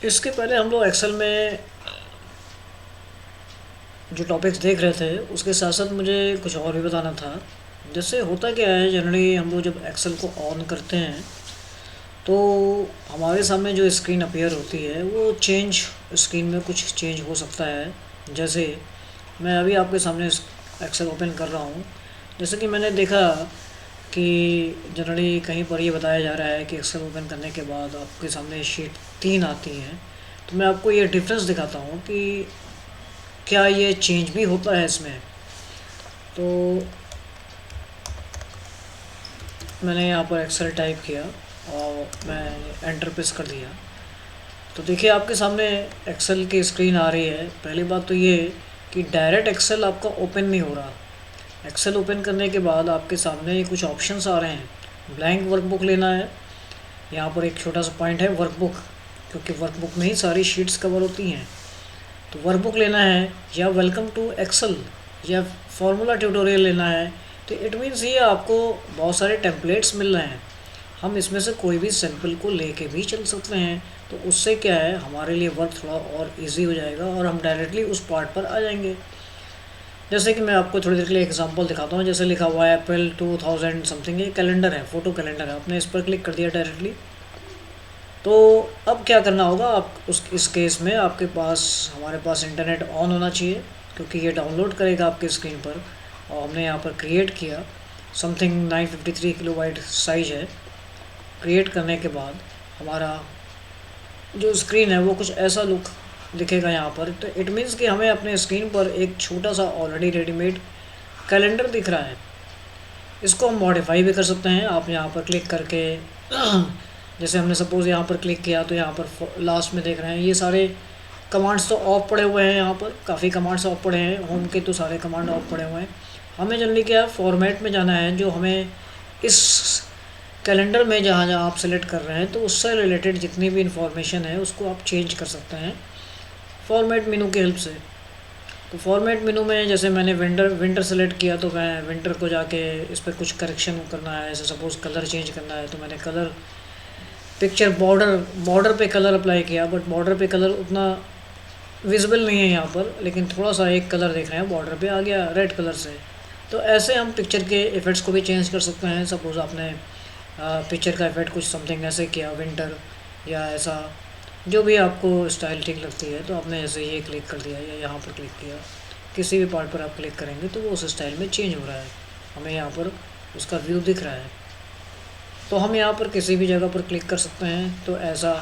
इसके पहले हम लोग एक्सेल में जो टॉपिक्स देख रहे थे उसके साथ साथ मुझे कुछ और भी बताना था। जैसे होता क्या है, जनरली हम लोग जब एक्सेल को ऑन करते हैं तो हमारे सामने जो स्क्रीन अपीयर होती है वो चेंज, स्क्रीन में कुछ चेंज हो सकता है। जैसे मैं अभी आपके सामने एक्सेल ओपन कर रहा हूँ। जैसे कि मैंने देखा कि जनरली कहीं पर ये बताया जा रहा है कि एक्सेल ओपन करने के बाद आपके सामने शीट 3 आती हैं। तो मैं आपको ये डिफरेंस दिखाता हूँ कि क्या ये चेंज भी होता है इसमें। तो मैंने यहाँ पर एक्सेल टाइप किया और मैं एंटर प्रेस कर दिया। तो देखिए आपके सामने एक्सेल की स्क्रीन आ रही है। पहली बात तो ये कि डायरेक्ट एक्सेल आपका ओपन नहीं हो रहा। एक्सेल ओपन करने के बाद आपके सामने कुछ ऑप्शंस आ रहे हैं। ब्लैंक वर्कबुक लेना है, यहाँ पर एक छोटा सा पॉइंट है वर्कबुक, क्योंकि वर्कबुक में ही सारी शीट्स कवर होती हैं। तो वर्कबुक लेना है, या वेलकम टू एक्सेल, या फॉर्मूला ट्यूटोरियल लेना है। तो इट मीन्स ये आपको बहुत सारे टेम्पलेट्स मिल रहे हैं। हम इसमें से कोई भी सैंपल को लेके भी चल सकते हैं। तो उससे क्या है, हमारे लिए वर्क थोड़ा और इजी हो जाएगा और हम डायरेक्टली उस पार्ट पर आ जाएंगे। जैसे कि मैं आपको थोड़ी देर के लिए एग्जांपल दिखाता हूँ। जैसे लिखा हुआ है अप्रैल 2000 समथिंग, ये कैलेंडर है, फ़ोटो कैलेंडर है। आपने इस पर क्लिक कर दिया डायरेक्टली। तो अब क्या करना होगा, आप इस केस में आपके पास, हमारे पास इंटरनेट ऑन होना चाहिए, क्योंकि ये डाउनलोड करेगा आपके स्क्रीन पर। और हमने यहाँ पर क्रिएट किया, समथिंग 953 किलोबाइट साइज है। क्रिएट करने के बाद हमारा जो स्क्रीन है वो कुछ ऐसा लुक दिखेगा यहाँ पर। तो इट मीन्स कि हमें अपने स्क्रीन पर एक छोटा सा ऑलरेडी रेडीमेड कैलेंडर दिख रहा है। इसको हम मॉडिफाई भी कर सकते हैं। आप यहाँ पर क्लिक करके जैसे हमने सपोज़ यहाँ पर क्लिक किया तो यहाँ पर लास्ट में देख रहे हैं ये सारे कमांड्स तो ऑफ पड़े हुए हैं। यहाँ पर काफ़ी कमांड्स ऑफ पड़े हैं, होम के तो सारे कमांड ऑफ पड़े हुए हैं। हमें जनरली क्या है, फॉर्मेट में जाना है, जो हमें इस कैलेंडर में जहाँ जहाँ आप सेलेक्ट कर रहे हैं तो उससे रिलेटेड जितनी भी इंफॉर्मेशन है उसको आप चेंज कर सकते हैं फॉर्मेट मेनू की हेल्प से। तो फॉर्मेट मेनू में जैसे मैंने विंटर सेलेक्ट किया तो मैं विंटर को जाके इस पर कुछ करेक्शन करना है। जैसे सपोज़ कलर चेंज करना है तो मैंने कलर, पिक्चर बॉर्डर पे कलर अप्लाई किया, बट बॉर्डर पे कलर उतना विजिबल नहीं है यहाँ पर, लेकिन थोड़ा सा एक कलर देख रहे हैं बॉर्डर पे आ गया रेड कलर से। तो ऐसे हम पिक्चर के इफ़ेक्ट्स को भी चेंज कर सकते हैं। सपोज़ आपने पिक्चर का इफ़ेक्ट कुछ समथिंग ऐसे किया विंटर, या ऐसा जो भी आपको स्टाइल ठीक लगती है, तो आपने ऐसे ये क्लिक कर दिया या यहाँ पर क्लिक किया, किसी भी पार्ट पर आप क्लिक करेंगे तो वो उस स्टाइल में चेंज हो रहा है। हमें यहाँ पर उसका व्यू दिख रहा है। तो हम यहाँ पर किसी भी जगह पर क्लिक कर सकते हैं तो ऐसा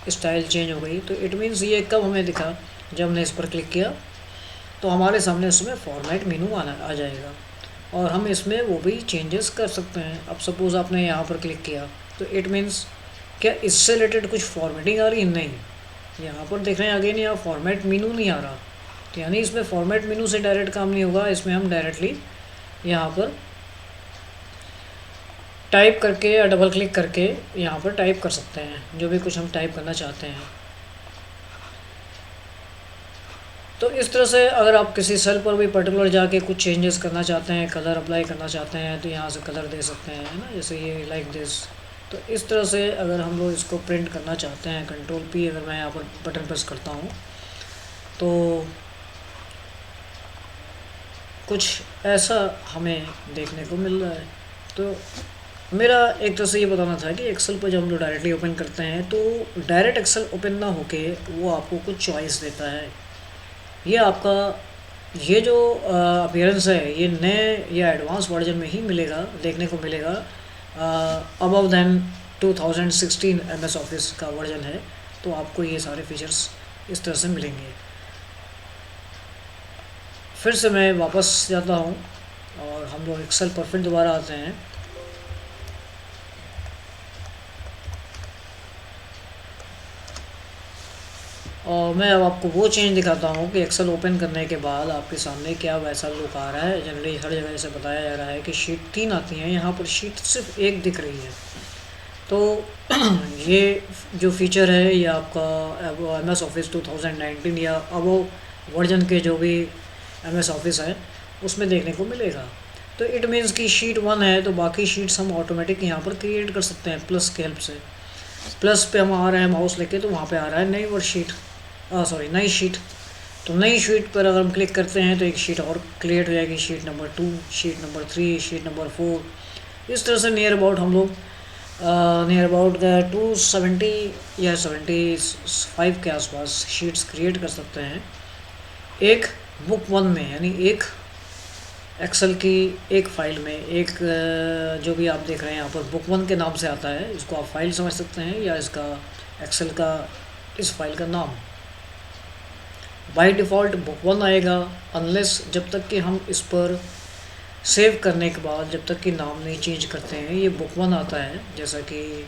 स्टाइल चेंज हो गई। तो इट मीन्स ये कब हमें दिखा, जब हमने इस पर क्लिक किया तो हमारे सामने उसमें फॉर्मेट मेनू आ जाएगा और हम इसमें वो भी चेंजेस कर सकते हैं। अब सपोज़ आपने यहाँ पर क्लिक किया तो इट मीन्स क्या इससे रिलेटेड कुछ फॉर्मेटिंग आ रही है? नहीं, यहाँ पर देख रहे हैं अगेन यहाँ फॉर्मेट मेनू नहीं आ रहा। तो यानी इसमें फॉर्मेट मेनू से डायरेक्ट काम नहीं होगा। इसमें हम डायरेक्टली यहाँ पर टाइप करके या डबल क्लिक करके यहाँ पर टाइप कर सकते हैं जो भी कुछ हम टाइप करना चाहते हैं। तो इस तरह से अगर आप किसी सेल पर भी पर्टिकुलर जाके कुछ चेंजेस करना चाहते हैं, कलर अप्लाई करना चाहते हैं, तो यहाँ से कलर दे सकते हैं, है ना, जैसे ये लाइक दिस। तो इस तरह से अगर हम लोग इसको प्रिंट करना चाहते हैं, कंट्रोल पी अगर मैं यहाँ पर बटन प्रेस करता हूँ तो कुछ ऐसा हमें देखने को मिल रहा है। तो मेरा एक तरह से ये बताना था कि एक्सेल पर जब हम लोग डायरेक्टली ओपन करते हैं तो डायरेक्ट एक्सेल ओपन ना होके वो आपको कुछ चॉइस देता है। ये आपका ये जो अपीयरेंस है ये नए या एडवांस वर्जन में ही मिलेगा, देखने को मिलेगा। अबव दैन 2016 MS ऑफिस का वर्जन है, तो आपको ये सारे फीचर्स इस तरह से मिलेंगे। फिर से मैं वापस जाता हूँ और हम लोग एक्सेल पर फिर दोबारा आते हैं। और मैं अब आपको वो चेंज दिखाता हूँ कि एक्सेल ओपन करने के बाद आपके सामने क्या वैसा लुक आ रहा है। जनरली हर जगह से बताया जा रहा है कि शीट 3 आती हैं, यहाँ पर शीट सिर्फ एक दिख रही है। तो ये जो फीचर है ये आपका MS ऑफिस 2019 या अबो वर्जन के जो भी MS ऑफिस है उसमें देखने को मिलेगा। तो इट मीन्स कि शीट 1 है तो बाकी शीट्स हम ऑटोमेटिक यहाँ पर क्रिएट कर सकते हैं प्लस के हेल्प से। प्लस पे हम आ रहे हैं माउस लेके तो वहाँ पे आ रहा है नई वर्कशीट, सॉरी नई शीट। तो नई शीट पर अगर हम क्लिक करते हैं तो एक शीट और क्रिएट हो जाएगी, sheet number 2, sheet number 3, sheet number 4। इस तरह से नियर अबाउट हम लोग नियर अबाउट 270 या 75 के आसपास शीट्स क्रिएट कर सकते हैं एक बुक वन में, यानी एक एक्सेल की एक फ़ाइल में। एक जो भी आप देख रहे हैं यहाँ पर बुक वन के नाम से आता है, इसको आप फाइल समझ सकते हैं या इसका एक्सेल का इस फाइल का नाम। बाय डिफ़ॉल्ट बुक वन आएगा अनलेस जब तक कि हम इस पर सेव करने के बाद जब तक कि नाम नहीं चेंज करते हैं ये बुक वन आता है, जैसा कि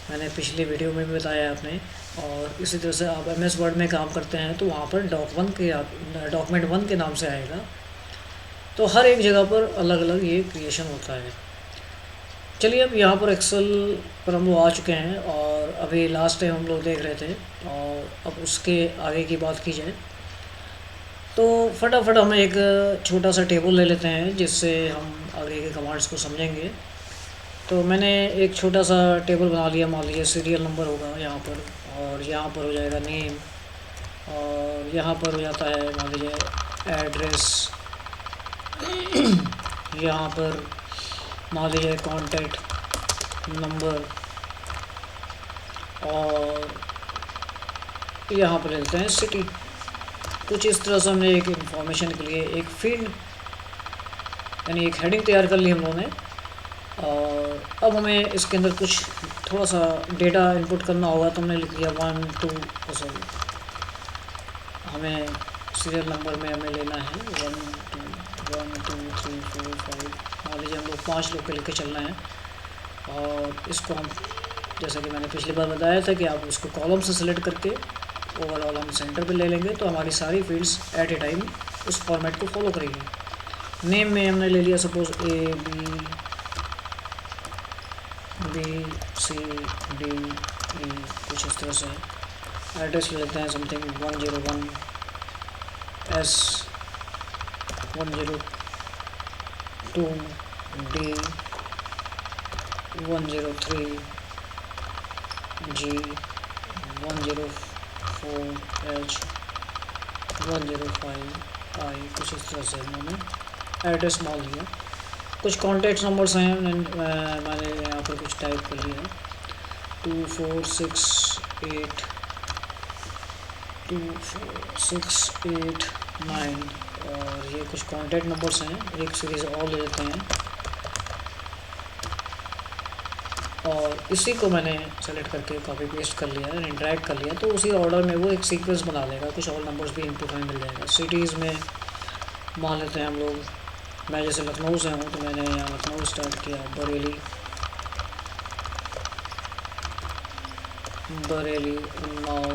मैंने पिछले वीडियो में भी बताया आपने। और इसी तरह से आप MS वर्ड में काम करते हैं तो वहाँ पर डॉक्यूमेंट वन के नाम से आएगा। तो हर एक जगह पर अलग अलग ये क्रिएशन होता है। चलिए अब यहाँ पर एक्सेल पर हम लोग आ चुके हैं और अभी लास्ट टाइम हम लोग देख रहे थे, और अब उसके आगे की बात की जाए तो फटाफट हम एक छोटा सा टेबल ले लेते हैं जिससे हम आगे के कमांड्स को समझेंगे। तो मैंने एक छोटा सा टेबल बना लिया, मान लीजिए सीरियल नंबर होगा यहाँ पर, और यहाँ पर हो जाएगा नेम, और यहाँ पर हो जाता है मान लीजिए एड्रेस, यहाँ पर मान लीजिए कॉन्टैक्ट नंबर, और यहाँ पर लेते हैं सिटी। कुछ इस तरह से हमने एक इंफॉर्मेशन के लिए एक फील्ड यानी एक हेडिंग तैयार कर ली हम लोगों ने। और अब हमें इसके अंदर कुछ थोड़ा सा डेटा इनपुट करना होगा, तो हमने लिख दिया 1 2 सॉरी हमें सीरियल नंबर में हमें लेना है 1 2 3 4 5। मान लीजिए हम लोग 5 लोग के लेके चलना है, और इसको हम जैसा कि मैंने पिछली बार बताया था कि आप उसको कॉलम से सेलेक्ट करके ओवरऑल हम सेंटर पे ले लेंगे तो हमारी सारी फील्ड्स एट ए टाइम उस फॉर्मेट को फॉलो करेंगी। नेम में हमने ले लिया suppose A B C D E, कुछ इस तरह से। एड्रेस ले लेते हैं something 101 S 102 D 103 G 104 H 105 I, कुछ इस तरह से मैंने एड्रेस मान लिया। कुछ कॉन्टैक्ट नंबर्स हैं, मैंने यहाँ पर कुछ टाइप कर लिया 24689, और ये कुछ कॉन्टैक्ट नंबर्स हैं, एक सीरीज़ और ले लेते हैं। और इसी को मैंने सेलेक्ट करके कॉपी पेस्ट कर लिया, यानी ड्रैग कर लिया, तो उसी ऑर्डर में वो एक सीक्वेंस बना लेगा। कुछ और नंबर्स भी इनपुट में मिल जाएगा। सिटीज़ में मान लेते हैं हम लोग, मैं जैसे लखनऊ से हूँ तो मैंने यहाँ लखनऊ स्टार्ट किया, बरेली उन्नाव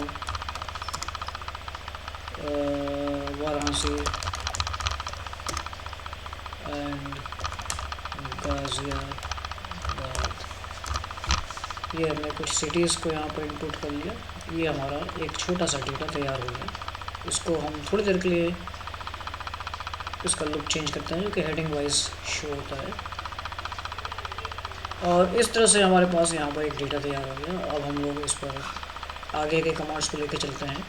वाराणसी एंड गाज़ियाबाद। ये हमने कुछ सिटीज़ को यहाँ पर इनपुट कर लिया। ये हमारा एक छोटा सा डेटा तैयार हो गया। इसको हम थोड़ी देर के लिए इसका लुक चेंज करते हैं जो कि हेडिंग वाइज शो होता है। और इस तरह से हमारे पास यहाँ पर एक डेटा तैयार हो गया। अब हम लोग इस पर आगे के कमांड्स को लेकर चलते हैं।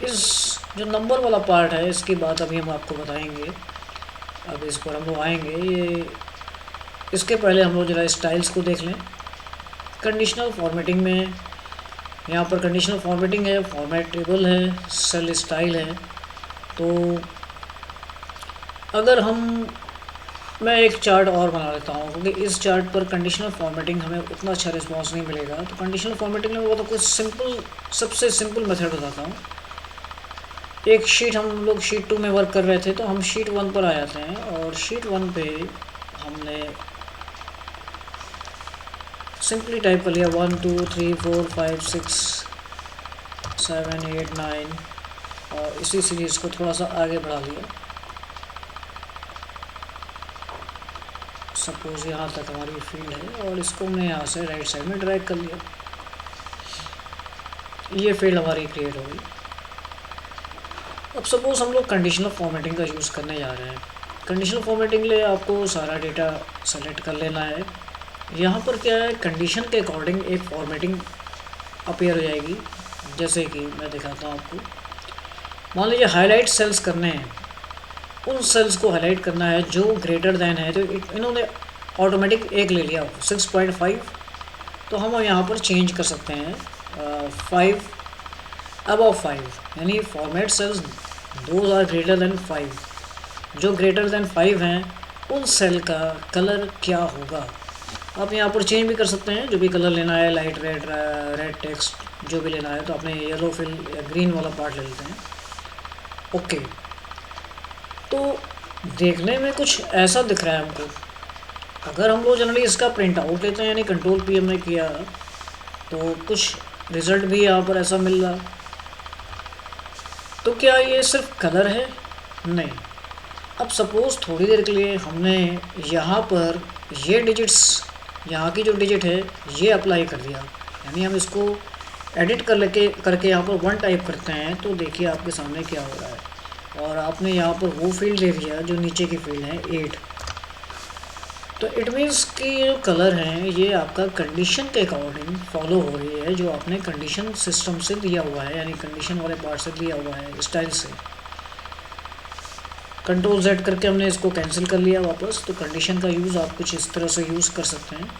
इस जो नंबर वाला पार्ट है इसकी बात अभी हम आपको बताएंगे। अब इस पर हम लोग आएंगे। ये इसके पहले हम लोग जरा स्टाइल्स को देख लें। कंडीशनल फॉर्मेटिंग में यहाँ पर कंडीशनल फॉर्मेटिंग है, फॉर्मेट टेबल है, सेल स्टाइल है। तो अगर मैं एक चार्ट और बना लेता हूँ, क्योंकि इस चार्ट पर कंडीशनल फॉर्मेटिंग हमें उतना अच्छा रिस्पांस नहीं मिलेगा। तो कंडीशनल फॉर्मेटिंग में वो तो कुछ सबसे सिंपल मेथड बताता हूँ। एक शीट हम लोग शीट 2 में वर्क कर रहे थे, तो हम शीट 1 पर आ जाते हैं, और शीट 1 पे हमने सिंपली टाइप कर लिया 1 2 3 4 5 6 7 8 9, और इसी सीरीज़ को थोड़ा सा आगे बढ़ा लिया। सपोज यहाँ तक हमारी फील्ड है, और इसको हमने यहाँ से राइट साइड में ड्रैग कर लिया। ये फील्ड हमारी क्रिएट हो गई। अब सपोज हम लोग कंडीशनल फॉर्मेटिंग का यूज़ करने जा रहे हैं। कंडीशनल फॉर्मेटिंग के लिए आपको सारा डेटा सेलेक्ट कर लेना है। यहाँ पर क्या है, कंडीशन के अकॉर्डिंग एक फॉर्मेटिंग अपीयर हो जाएगी। जैसे कि मैं दिखाता हूँ आपको, मान लीजिए हाईलाइट सेल्स करने हैं, उन सेल्स को हाईलाइट करना है जो ग्रेटर दैन है, तो इन्होंने ऑटोमेटिक एक ले लिया 6.5, तो हम यहाँ पर चेंज कर सकते हैं 5 अबव 5, यानी format cells those are greater than 5, जो ग्रेटर दैन 5 हैं उन सेल का कलर क्या होगा। आप यहाँ पर चेंज भी कर सकते हैं, जो भी कलर लेना है, लाइट रेड, रेड टेक्स्ट जो भी लेना है, तो अपने येलो फिल या ग्रीन वाला पार्ट ले लेते हैं। ओके, तो देखने में कुछ ऐसा दिख रहा है हमको। अगर हम लोग जनरली इसका प्रिंट आउट लेते हैं, यानी कंट्रोल P हमने किया, तो कुछ रिज़ल्ट भी यहाँ पर ऐसा मिल रहा। तो क्या ये सिर्फ कलर है? नहीं। अब सपोज़ थोड़ी देर के लिए हमने यहाँ पर ये डिजिट्स, यहाँ की जो डिजिट है ये अप्लाई कर दिया, यानी हम इसको एडिट करके यहाँ पर 1 टाइप करते हैं, तो देखिए आपके सामने क्या हो रहा है। और आपने यहाँ पर वो फील्ड ले लिया जो नीचे की फील्ड है 8, तो इट मीन्स कि ये जो कलर हैं ये आपका कंडीशन के अकॉर्डिंग फॉलो हो रही है, जो आपने कंडीशन सिस्टम से दिया हुआ है, यानी कंडीशन वाले पार्ट से दिया हुआ है स्टाइल से। कंट्रोल Z करके हमने इसको कैंसिल कर लिया वापस। तो कंडीशन का यूज़ आप कुछ इस तरह से यूज़ कर सकते हैं।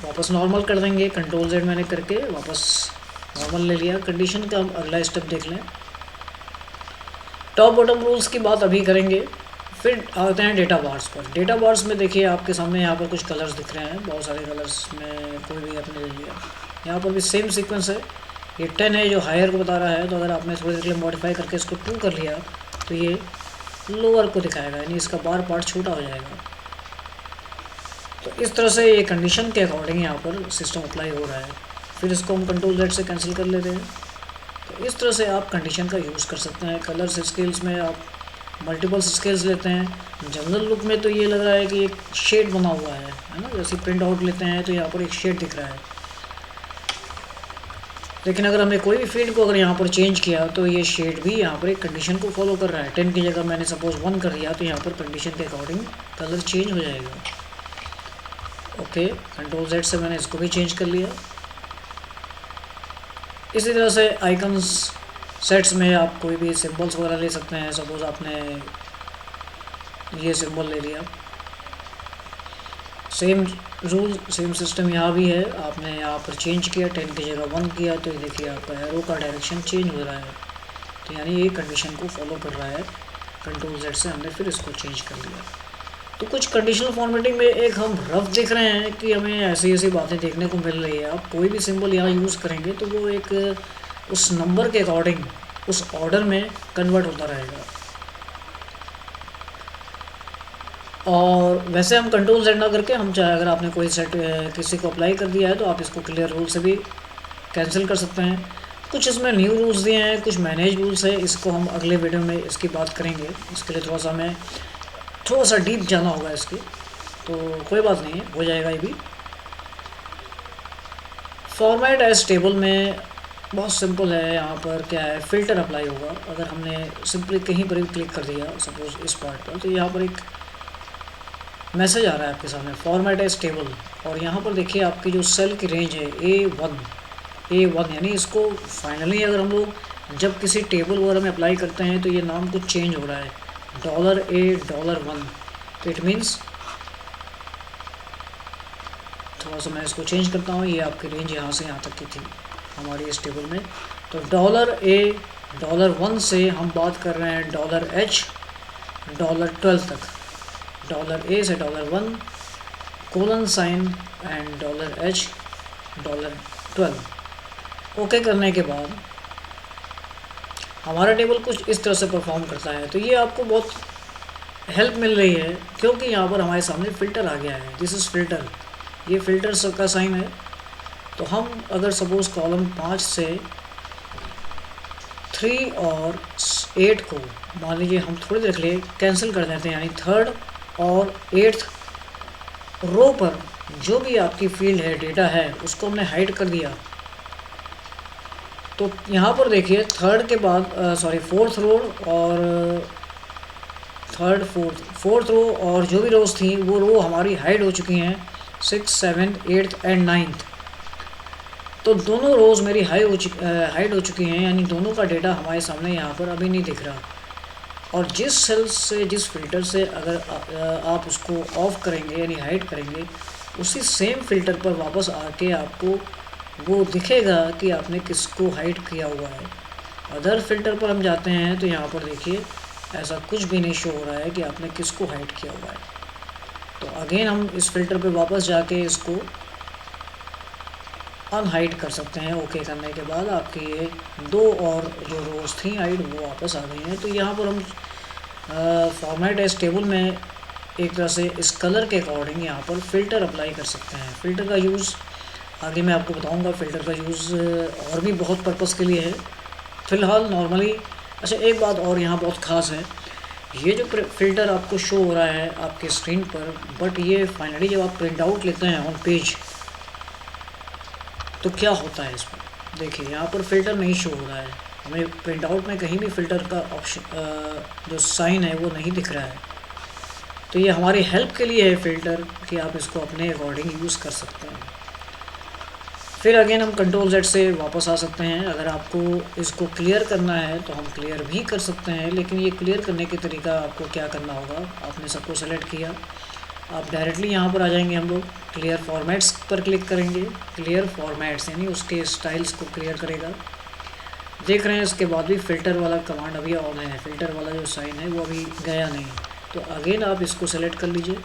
वापस नॉर्मल कर देंगे, कंट्रोल Z मैंने करके वापस नॉर्मल ले लिया। कंडीशन का हम अगला स्टेप देख लें। टॉप बॉटम रूल्स की बात अभी करेंगे, फिर आते हैं डेटा बार्स पर। डेटा बार्स में देखिए आपके सामने यहाँ पर कुछ कलर्स दिख रहे हैं, बहुत सारे कलर्स में कोई भी आपने ले लिया। यहाँ पर भी सेम सीक्वेंस है, ये 10 है जो हायर को बता रहा है, तो अगर आपने थोड़ी देर के लिए मॉडिफाई करके इसको 2 कर लिया तो ये लोअर को दिखाएगा, यानी इसका बार पार्ट छोटा हो जाएगा। तो इस तरह से ये कंडीशन के अकॉर्डिंग यहाँ पर सिस्टम अप्लाई हो रहा है। फिर इसको हम कंट्रोल Z से कैंसिल कर लेते हैं। तो इस तरह से आप कंडीशन का यूज़ कर सकते हैं। कलर्स स्केल्स में आप मल्टीपल्स स्केल्स लेते हैं। जनरल लुक में तो ये लग रहा है कि एक शेड बना हुआ है ना, जैसे प्रिंट आउट लेते हैं तो यहाँ पर एक शेड दिख रहा है। लेकिन अगर हमने कोई भी फील्ड को अगर यहाँ पर चेंज किया तो ये शेड भी यहाँ पर एक कंडीशन को फॉलो कर रहा है। 10 की जगह मैंने सपोज 1 कर दिया, तो यहाँ पर कंडीशन के अकॉर्डिंग कलर चेंज हो जाएगा। ओके, कंट्रोल Z से मैंने इसको भी चेंज कर लिया। इसी तरह से आइकन्स सेट्स में आप कोई भी सिंबल्स वगैरह ले सकते हैं। सपोज़ आपने ये सिंबल ले लिया, सेम रूल सेम सिस्टम यहाँ भी है। आपने यहाँ पर चेंज किया, 10 की जगह 1 किया, तो ये देखिए आपका एरो का डायरेक्शन चेंज हो रहा है, तो यानी ये कंडीशन को फॉलो कर रहा है। कंट्रोल Z से हमने फिर इसको चेंज कर लिया। तो कुछ कंडीशनल फॉर्मेटिंग में एक हम रफ देख रहे हैं कि हमें ऐसी ऐसी बातें देखने को मिल रही है। आप कोई भी सिंबल यहाँ यूज़ करेंगे तो वो एक उस नंबर के अकॉर्डिंग उस ऑर्डर में कन्वर्ट होता रहेगा। और वैसे हम कंट्रोल Z ना करके हम चाहे, अगर आपने कोई सेट किसी को अप्लाई कर दिया है तो आप इसको क्लियर रूल से भी कैंसिल कर सकते हैं। कुछ इसमें न्यू रूल्स दिए हैं, कुछ मैनेज रूल्स है, इसको हम अगले वीडियो में इसकी बात करेंगे। इसके लिए थोड़ा सा डीप जाना होगा इसके, तो कोई बात नहीं है, हो जाएगा ये भी। फॉर्मेट एज टेबल में बहुत सिंपल है। यहाँ पर क्या है, फ़िल्टर अप्लाई होगा। अगर हमने सिंपली कहीं पर भी क्लिक कर दिया सपोज इस पार्ट पर, तो यहाँ पर एक मैसेज आ रहा है आपके सामने, फॉर्मेट एज टेबल। और यहाँ पर देखिए आपकी जो सेल की रेंज है A1, यानी इसको फाइनली अगर हम लोग जब किसी टेबल वगैरह में अप्लाई करते हैं तो ये नाम कुछ चेंज हो रहा है, $A$1, तो इट मीन्स, थोड़ा सा मैं इसको चेंज करता हूँ। ये आपकी रेंज यहाँ से यहाँ तक की थी हमारी इस टेबल में। तो $A$1 से हम बात कर रहे हैं $H $12 तक, $A से $1 colon sign and $H $12। Okay करने के बाद हमारा टेबल कुछ इस तरह से परफॉर्म करता है। तो ये आपको बहुत हेल्प मिल रही है, क्योंकि यहाँ पर हमारे सामने फ़िल्टर आ गया है। दिस इज़ फ़िल्टर, ये फ़िल्टर का साइन है। तो हम अगर सपोज़ कॉलम 5 से 3 और 8 को मान लीजिए हम थोड़ी देर के लिए कैंसिल कर देते हैं, यानी 3rd और 8th रो पर जो भी आपकी फील्ड है, डेटा है, उसको हमने हाइड कर दिया। तो यहाँ पर देखिए 3rd के बाद 4th रो और 3rd 4th रो और जो भी रोज़ थी वो रो हमारी हाइड हो चुकी हैं, 6, 7, 8 एंड 9th। तो दोनों रोज़ मेरी हाइड हो चुकी हैं, यानी दोनों का डेटा हमारे सामने यहाँ पर अभी नहीं दिख रहा। और जिस सेल से, जिस फ़िल्टर से अगर आप उसको ऑफ़ करेंगे यानी हाइड करेंगे, उसी सेम फ़िल्टर पर वापस आके आपको वो दिखेगा कि आपने किसको हाइड किया हुआ है। अदर फ़िल्टर पर हम जाते हैं तो यहाँ पर देखिए ऐसा कुछ भी नहीं शो हो रहा है कि आपने किसको हाइड किया हुआ है। तो अगेन हम इस फ़िल्टर पे वापस जाके इसको अनहाइड कर सकते हैं। ओके करने के बाद आपकी ये 2 और जो रोज़ थी हाइड वो वापस आ गई हैं। तो यहाँ पर हम फॉर्मेट एज टेबल में एक तरह से इस कलर के अकॉर्डिंग यहाँ पर फ़िल्टर अप्लाई कर सकते हैं। फ़िल्टर का यूज़ आगे मैं आपको बताऊंगा। फ़िल्टर का यूज़ और भी बहुत पर्पज़ के लिए है। फ़िलहाल नॉर्मली अच्छा एक बात और यहाँ बहुत ख़ास है, ये जो फ़िल्टर आपको शो हो रहा है आपके स्क्रीन पर, बट ये फाइनली जब आप प्रिंट आउट लेते हैं ऑन पेज तो क्या होता है इसमें। देखिए यहाँ पर फ़िल्टर नहीं शो हो रहा है, हमें प्रिंट आउट में कहीं भी फ़िल्टर का ऑप्शन जो साइन है वो नहीं दिख रहा है। तो ये हमारी हेल्प के लिए है फ़िल्टर कि आप इसको अपने अकॉर्डिंग यूज़ कर सकते हैं। फिर अगेन हम कंट्रोल Z से वापस आ सकते हैं। अगर आपको इसको क्लियर करना है तो हम क्लियर भी कर सकते हैं, लेकिन ये क्लियर करने के तरीका आपको क्या करना होगा, आपने सबको सेलेक्ट किया, आप डायरेक्टली यहाँ पर आ जाएंगे, हम लोग क्लियर फॉर्मेट्स पर क्लिक करेंगे। क्लियर फॉर्मेट्स यानी उसके स्टाइल्स को क्लियर करेगा। देख रहे हैं इसके बाद भी फ़िल्टर वाला कमांड अभी ऑन है, फ़िल्टर वाला जो साइन है वो अभी गया नहीं। तो अगेन आप इसको सेलेक्ट कर लीजिए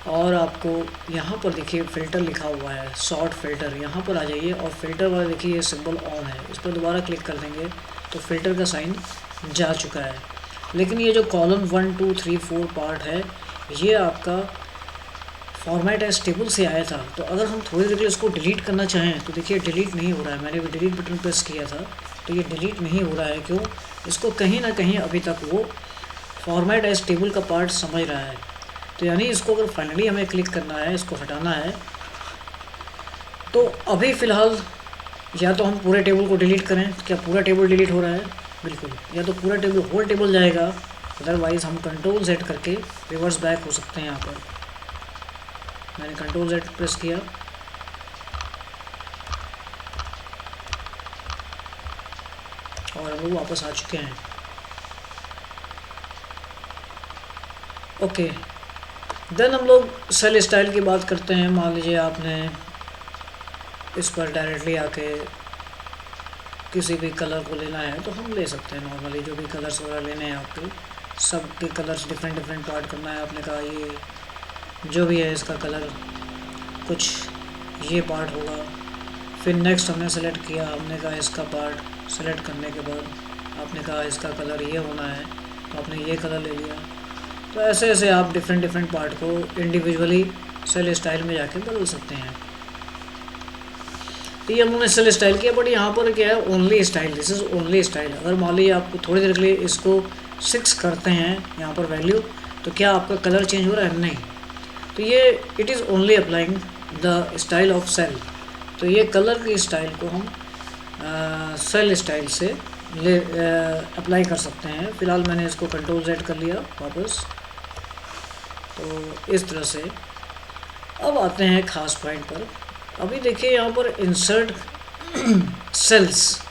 और आपको यहाँ पर देखिए फ़िल्टर लिखा हुआ है, सॉर्ट फ़िल्टर, यहाँ पर आ जाइए और फ़िल्टर वाला देखिए ये सिंबल ऑन है, इस पर दोबारा क्लिक कर देंगे तो फ़िल्टर का साइन जा चुका है। लेकिन ये जो कॉलम 1 2 3 4 पार्ट है ये आपका फॉर्मेट एज टेबल से आया था। तो अगर हम थोड़ी देर के लिए इसको डिलीट करना चाहें तो देखिए डिलीट नहीं हो रहा है। मैंने भी डिलीट बटन प्रेस किया था तो ये डिलीट नहीं हो रहा है। क्यों? इसको कहीं ना कहीं अभी तक वो फॉर्मेट एज टेबल का पार्ट समझ रहा है। तो यानी इसको अगर फाइनली हमें क्लिक करना है, इसको हटाना है, तो अभी फ़िलहाल या तो हम पूरे टेबल को डिलीट करें। क्या पूरा टेबल डिलीट हो रहा है? बिल्कुल। या तो पूरा टेबल, होल टेबल जाएगा, अदरवाइज़ हम कंट्रोल Z करके रिवर्स बैक हो सकते हैं। यहाँ पर मैंने कंट्रोल Z प्रेस किया और हम लोग वापस आ चुके हैं। ओके, देन हम लोग सेल स्टाइल की बात करते हैं। मान लीजिए आपने इस पर डायरेक्टली आके किसी भी कलर को लेना है तो हम ले सकते हैं। नॉर्मली जो भी कलर्स वगैरह लेने हैं आपके, सब के कलर्स डिफरेंट डिफरेंट पार्ट करना है। आपने कहा ये जो भी है इसका कलर कुछ ये पार्ट होगा। फिर नेक्स्ट हमने सेलेक्ट किया, हमने कहा इसका पार्ट सेलेक्ट करने के बाद आपने कहा इसका कलर ये होना है तो आपने ये कलर ले लिया। तो ऐसे ऐसे आप डिफरेंट डिफरेंट पार्ट को इंडिविजुअली सेल स्टाइल में जाके बदल सकते हैं। तो ये हमने सेल स्टाइल किया, बट यहाँ पर क्या है, only style, this is only style. अगर मान लीजिए आप थोड़ी देर के लिए इसको 6 करते हैं यहाँ पर वैल्यू, तो क्या आपका कलर चेंज हो रहा है? नहीं। तो ये it is only applying the style of cell. तो ये कलर की स्टाइल को हम सेल स्टाइल से अप्लाई कर सकते हैं। फ़िलहाल मैंने इसको कंट्रोल Z कर लिया वापस। तो इस तरह से अब आते हैं ख़ास पॉइंट पर। अभी देखिए यहाँ पर इंसर्ट सेल्स,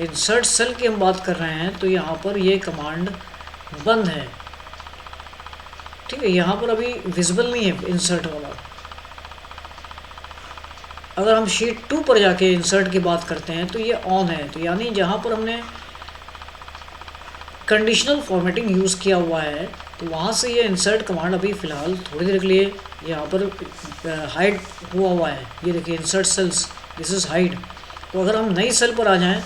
इंसर्ट सेल की हम बात कर रहे हैं। तो यहाँ पर ये कमांड बंद है, ठीक है, यहाँ पर अभी विजिबल नहीं है इंसर्ट वाला। अगर हम शीट 2 पर जाके इंसर्ट की बात करते हैं तो ये ऑन है। तो यानी जहाँ पर हमने कंडीशनल फॉर्मेटिंग यूज़ किया हुआ है तो वहाँ से ये इंसर्ट कमांड अभी फ़िलहाल थोड़ी देर के लिए यहाँ पर हाइड हुआ है। ये देखिए insert cells, this is hide. तो अगर हम नई सेल पर आ जाएं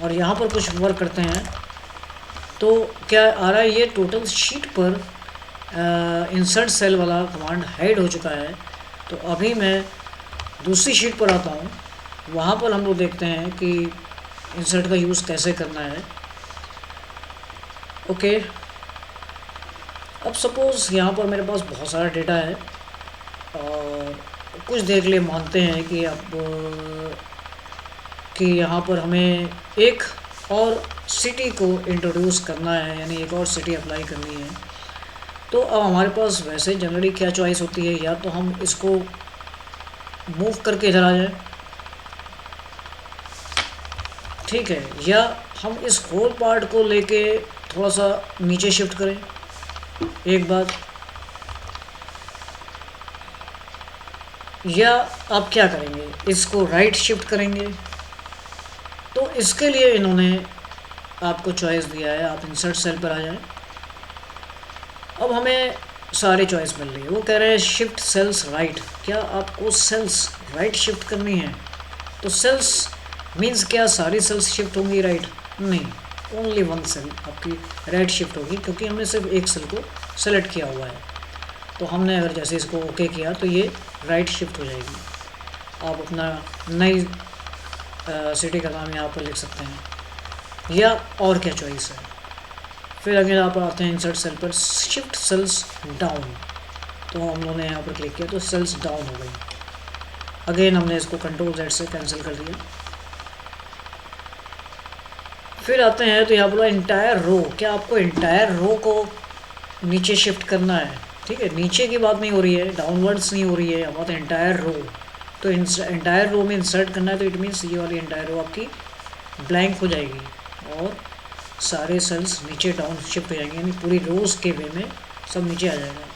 और यहाँ पर कुछ वर्क करते हैं तो क्या आ रहा है, ये टोटल शीट पर इंसर्ट सेल वाला कमांड हाइड हो चुका है। तो अभी मैं दूसरी शीट पर आता हूँ, वहाँ पर हम लोग देखते हैं कि इंसर्ट का यूज़ कैसे करना है। ओके, अब सपोज़ यहाँ पर मेरे पास बहुत सारा डेटा है और कुछ देर के लिए मानते हैं कि अब कि यहाँ पर हमें एक और सिटी को इंट्रोड्यूस करना है, यानी एक और सिटी अप्लाई करनी है। तो अब हमारे पास वैसे जनरली क्या चॉइस होती है, या तो हम इसको मूव करके इधर आ जाए ठीक है, या हम इस होल पार्ट को लेके थोड़ा सा नीचे शिफ्ट करें एक बार, या आप क्या करेंगे, इसको राइट शिफ्ट करेंगे। तो इसके लिए इन्होंने आपको चॉइस दिया है, आप इंसर्ट सेल पर आ जाएं। अब हमें सारी चॉइस मिल रही है, वो कह रहे हैं शिफ्ट सेल्स राइट। क्या आपको सेल्स राइट शिफ्ट करनी है? तो सेल्स मीन्स क्या सारी सेल्स शिफ्ट होंगी राइट? नहीं, ओनली वन सेल आपकी राइट शिफ्ट होगी, क्योंकि हमने सिर्फ एक सेल को सेलेक्ट किया हुआ है। तो हमने अगर जैसे इसको ओके किया तो ये राइट शिफ्ट हो जाएगी। आप अपना नई सिटी का नाम यहाँ पर लिख सकते हैं, या और क्या चॉइस है। फिर अगर आप आते हैं इंसर्ट सेल पर, शिफ्ट सेल्स डाउन, तो हम लोगों ने यहाँ पर क्लिक किया तो सेल्स डाउन हो गई। अगेन हमने इसको कंट्रोल Z से कैंसिल कर दिया। फिर आते हैं तो यहाँ बोला इंटायर रो। क्या आपको इंटायर रो को नीचे शिफ्ट करना है? ठीक है, नीचे की बात नहीं हो रही है, डाउनवर्ड्स नहीं हो रही है, बात इंटायर रो। तो इंटायर रो में इंसर्ट करना है, तो इट मीन्स ये वाली इंटायर रो आपकी ब्लैंक हो जाएगी और सारे सेल्स नीचे डाउन शिफ्ट हो जाएंगे, यानी पूरी रोज के वे में सब नीचे आ जाएगा।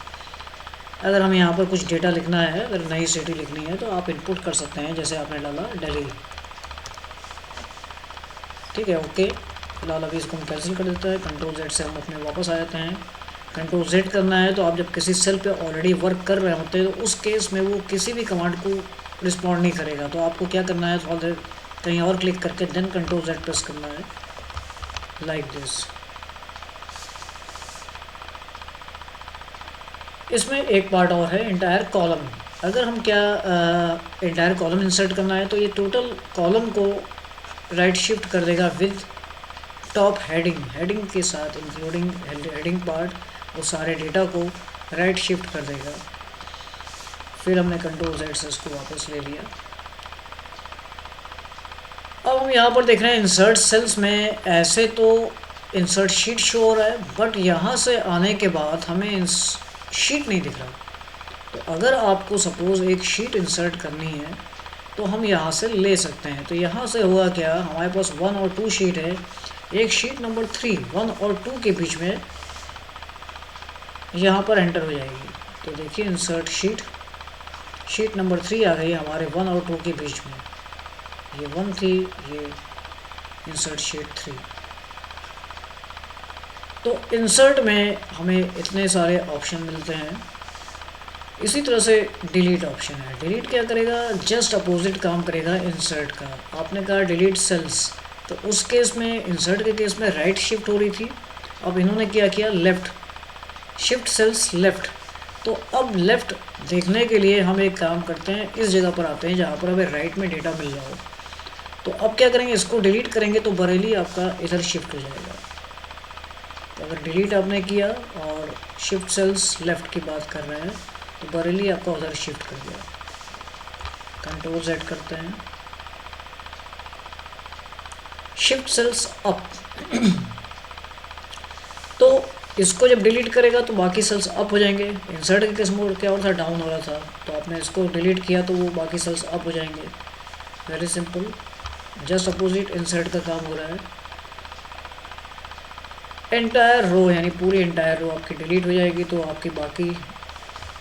अगर हमें यहाँ पर कुछ डेटा लिखना है, अगर नई सिटी लिखनी है तो आप इनपुट कर सकते हैं, जैसे आपने डाला दिल्ली। ठीक है, ओके। फिलहाल अभी इसको हम कैंसिल कर देते हैं, कंट्रोल Z से हम अपने वापस आ जाते हैं। कंट्रोल Z करना है तो आप जब किसी सेल पे ऑलरेडी वर्क कर रहे होते हैं तो उस केस में वो किसी भी कमांड को रिस्पॉन्ड नहीं करेगा। तो आपको क्या करना है, थोड़ा देर कहीं और क्लिक करके देन कंट्रोल Z प्रेस करना है, लाइक दिस। इसमें एक पार्ट और है, इंटायर कॉलम। अगर हम क्या इंटायर कॉलम इंसर्ट करना है तो ये टोटल कॉलम को राइट शिफ्ट कर देगा विद टॉप हेडिंग के साथ, इंक्लूडिंग हेडिंग पार्ट, वो सारे डेटा को राइट शिफ्ट कर देगा। फिर हमने कंट्रोल Z से इसको वापस ले लिया। अब हम यहाँ पर देख रहे हैं इंसर्ट सेल्स में ऐसे तो इंसर्ट शीट शो हो रहा है, बट यहाँ से आने के बाद हमें शीट नहीं दिख रहा। तो अगर आपको सपोज़ एक शीट इंसर्ट करनी है तो हम यहाँ से ले सकते हैं। तो यहाँ से हुआ क्या, हमारे पास 1 और 2 शीट है, एक शीट नंबर 3 1 और 2 के बीच में यहाँ पर एंटर हो जाएगी। तो देखिए इंसर्ट शीट नंबर 3 आ गई हमारे 1 और 2 के बीच में। ये 1 थी, ये इंसर्ट शीट 3। तो इंसर्ट में हमें इतने सारे ऑप्शन मिलते हैं। इसी तरह से डिलीट ऑप्शन है। डिलीट क्या करेगा, जस्ट अपोजिट काम करेगा इंसर्ट का। आपने कहा डिलीट सेल्स, तो उस केस में इंसर्ट के केस में राइट शिफ्ट हो रही थी, अब इन्होंने क्या किया, लेफ़्ट शिफ्ट सेल्स लेफ़्ट। तो अब लेफ़्ट देखने के लिए हम एक काम करते हैं, इस जगह पर आते हैं जहाँ पर हमें राइट में डेटा मिल रहा हो। तो अब क्या करेंगे, इसको डिलीट करेंगे तो बरेली आपका इधर शिफ्ट हो जाएगा। तो अगर डिलीट आपने किया और शिफ्ट सेल्स लेफ़्ट की बात कर रहे हैं तो बरेली आपका उधर शिफ्ट कर दिया। कंट्रोल Z करते हैं, शिफ्ट सेल्स अप। तो इसको जब डिलीट करेगा तो बाकी सेल्स अप हो जाएंगे। इंसर्ट के केस मोड क्या हो रहा था, डाउन हो रहा था, तो आपने इसको डिलीट किया तो वो बाकी सेल्स अप हो जाएंगे। Very simple, just opposite insert का काम हो रहा है। एंटायर रो यानी पूरी एंटायर रो आपकी डिलीट हो जाएगी, तो आपकी बाकी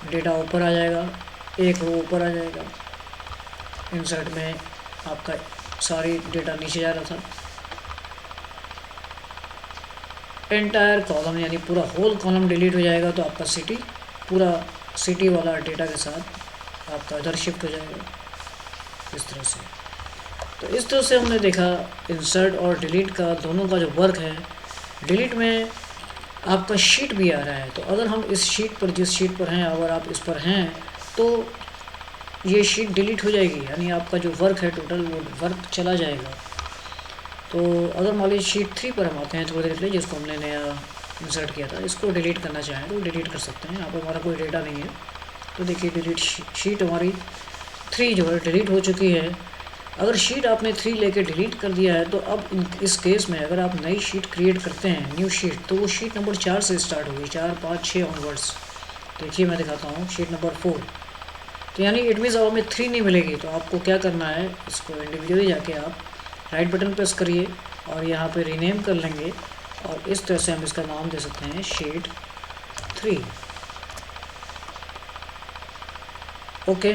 डेटा ऊपर आ जाएगा, एक रो ऊपर आ जाएगा। इंसर्ट में आपका सारी डेटा नीचे जा रहा था। एंटायर कॉलम यानी पूरा होल कॉलम डिलीट हो जाएगा, तो आपका सिटी पूरा सिटी वाला डेटा के साथ आपका इधर शिफ्ट हो जाएगा इस तरह से। तो इस तरह से हमने देखा इंसर्ट और डिलीट का दोनों का जो वर्क है। डिलीट में आपका शीट भी आ रहा है, तो अगर हम इस शीट पर, जिस शीट पर हैं, अगर आप इस पर हैं तो ये शीट डिलीट हो जाएगी, यानी आपका जो वर्क है टोटल वो वर्क चला जाएगा। तो अगर मान लीजिए शीट 3 पर हम आते हैं थोड़ी देर के लिए, जिसको हमने नया इंसर्ट किया था, इसको डिलीट करना चाहें तो डिलीट कर सकते हैं। यहाँ पर हमारा कोई डेटा नहीं है, तो देखिए डिलीट शीट हमारी 3 जो है डिलीट हो चुकी है। अगर शीट आपने 3 लेके डिलीट कर दिया है तो अब इस केस में अगर आप नई शीट क्रिएट करते हैं, न्यू शीट, तो वो शीट नंबर 4 से स्टार्ट होगी, 4, 5, 6 ऑनवर्ड्स। देखिए मैं दिखाता हूँ, शीट नंबर 4। तो यानी इट मीन्स अब हमें 3 नहीं मिलेगी, तो आपको क्या करना है, इसको इंडिविजुअली जाके आप राइट बटन प्रेस करिए और यहाँ पे रीनेम कर लेंगे और इस तरह से हम इसका नाम दे सकते हैं शेड 3। ओके।